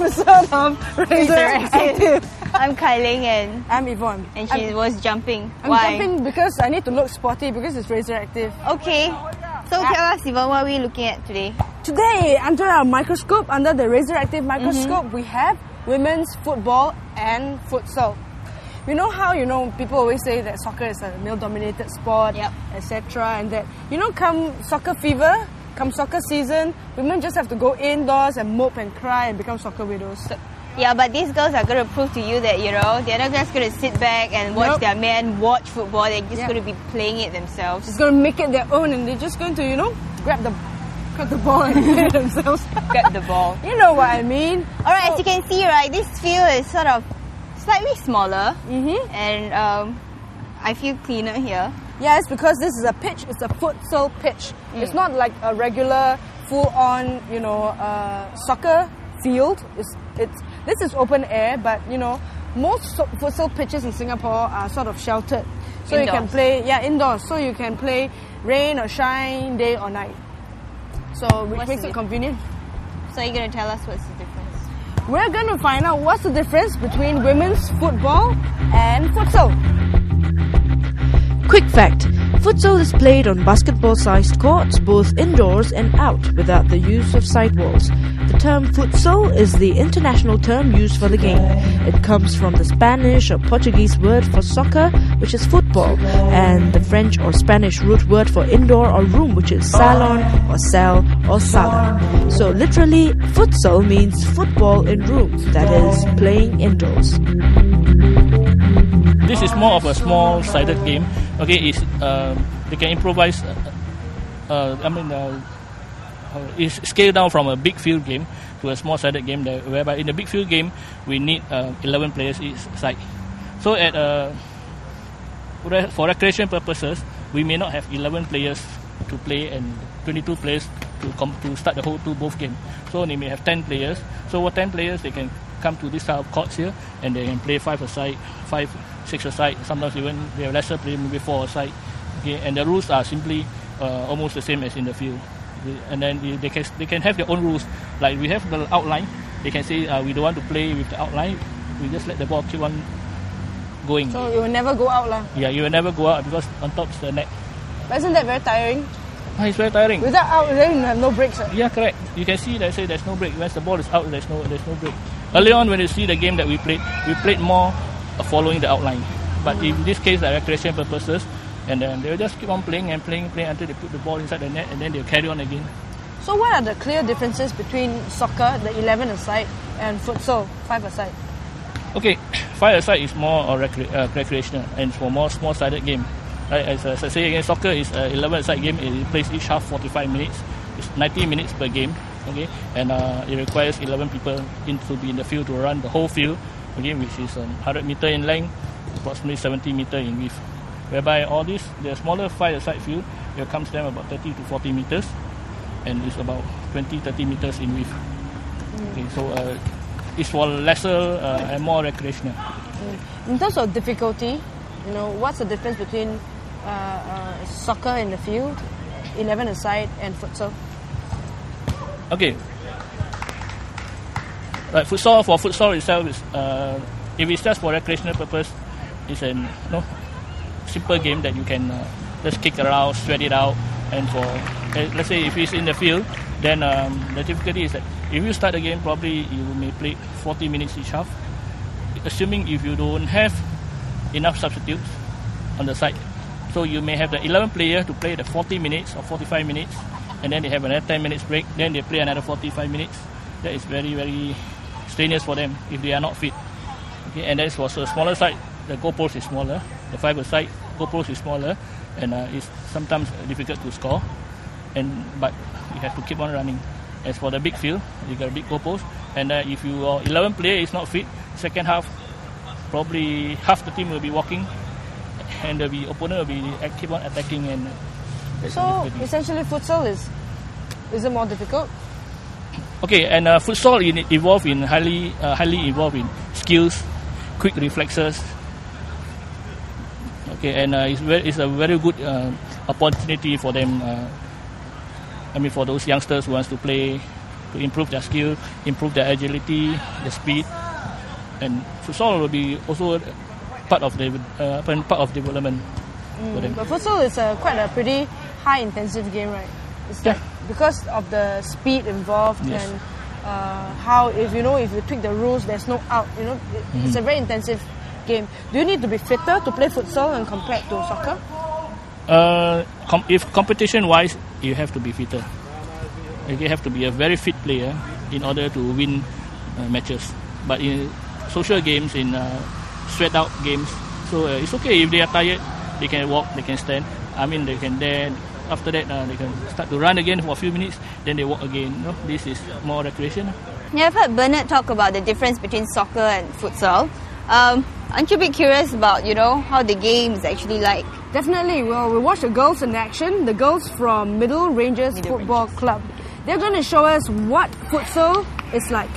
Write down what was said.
episode of RazorActive. I'm Kai Ling and I'm Evon. And she was jumping. I'm Why? jumping because I need to look sporty because it's RazorActive. Okay. So tell us, Evon, what are we looking at today? Today, under our microscope, under the RazorActive microscope, we have women's football and futsal. You know how, people always say that soccer is a male-dominated sport, etc. And that, come soccer fever, come soccer season, women just have to go indoors and mope and cry and become soccer widows. Yeah, but these girls are going to prove to you that, they're not just going to sit back and watch their men watch football. They're just going to be playing it themselves. It's going to make it their own, and they're just going to, grab the ball and play it themselves. Grab the ball. You know what I mean? Alright, as you can see, right, this field is sort of slightly smaller, and I feel cleaner here. Yeah, it's because this is a pitch. It's a futsal pitch. It's not like a regular, full-on, soccer field. This is open air, but most futsal pitches in Singapore are sort of sheltered, so indoors. You can play indoors. So you can play rain or shine, day or night. So which makes it convenient. So you're going to tell us what's the difference? We're going to find out what's the difference between women's football and futsal. Quick fact, futsal is played on basketball-sized courts, both indoors and out, without the use of sidewalls. The term futsal is the international term used for the game. It comes from the Spanish or Portuguese word for soccer, which is football, and the French or Spanish root word for indoor or room, which is salon or salle or sala. So literally, futsal means football in room, that is, playing indoors. This is more of a small-sided game. Okay, they can improvise. It's scaled down from a big field game to a small-sided game. Whereby in the big field game, we need 11 players each side. So for recreation purposes, we may not have 11 players to play and 22 players to start the whole both game. So they may have 10 players. So with 10 players, they can come to this type of courts here and they can play 5 aside, 6 aside. Sometimes even they have lesser players, maybe 4 aside. Okay, and the rules are simply almost the same as in the field. And then they can have their own rules. Like we have the outline. They can say we don't want to play with the outline. We just let the ball keep on going. So you will never go out lah. Yeah, you will never go out because on top is the net. But isn't that very tiring? It's very tiring. Without out, then you have no breaks. Yeah, correct. You can see that there's no break. Once the ball is out, there's no break. Earlier on, when you see the game that we played more following the outline. But in this case, the recreation purposes, and then they'll just keep on playing until they put the ball inside the net, and then they'll carry on again. So what are the clear differences between soccer, the 11 aside, and futsal, 5 aside? Okay, 5 aside is more recreational and for more small-sided game. Right, as I say again, soccer is 11 aside game. It plays each half 45 minutes. It's 90 minutes per game. Okay, and it requires 11 people to be in the field to run the whole field. Okay, which is 100 meter in length, approximately 70 meter in width. Whereby all this, the smaller 5-a-side field, it comes down about 30 to 40 meters, and it's about 20-30 meters in width. Okay, so it's for lesser and more recreational. In terms of difficulty, what's the difference between soccer in the field, 11 aside, and futsal? Okay. Like futsal itself is, if it's just for recreational purpose, it's a simple game that you can just kick around, sweat it out. And for let's say if it's in the field, then the difficulty is that if you start the game, probably you may play 40 minutes each half. Assuming if you don't have enough substitutes on the side, so you may have the 11 player to play the 40 minutes or 45 minutes, and then they have another 10 minutes break, then they play another 45 minutes. That is very, very strenuous for them if they are not fit. Okay, and that's for the smaller side, the goalpost is smaller, the 5-a-side goalpost is smaller, and it's sometimes difficult to score, but you have to keep on running. As for the big field, you got a big goalpost, and if your 11 player is not fit, second half, probably half the team will be walking, and the opponent will be keep on attacking. And so essentially, futsal is it more difficult? Okay, and futsal highly involved in skills, quick reflexes. Okay, and it's a very good opportunity for them. For those youngsters who wants to play to improve their skill, improve their agility, their speed, and futsal will be also part of development for them. But futsal is quite a pretty high intensive game, right? It's like because of the speed involved and how if you tweak the rules, there's no out. It's a very intensive game. Do you need to be fitter to play futsal and compared to soccer? If competition-wise, you have to be fitter. You have to be a very fit player in order to win matches. But in social games, in sweat-out games, so it's okay if they are tired. They can walk, they can stand. They can then after that they can start to run again for a few minutes. Then they walk again. This is more recreation. Yeah, I've heard Bernard talk about the difference between soccer and futsal. Aren't you a bit curious about how the game is actually like? Definitely. Well, we watch the girls in action. The girls from Middle Rangers Football Club. They're going to show us what futsal is like.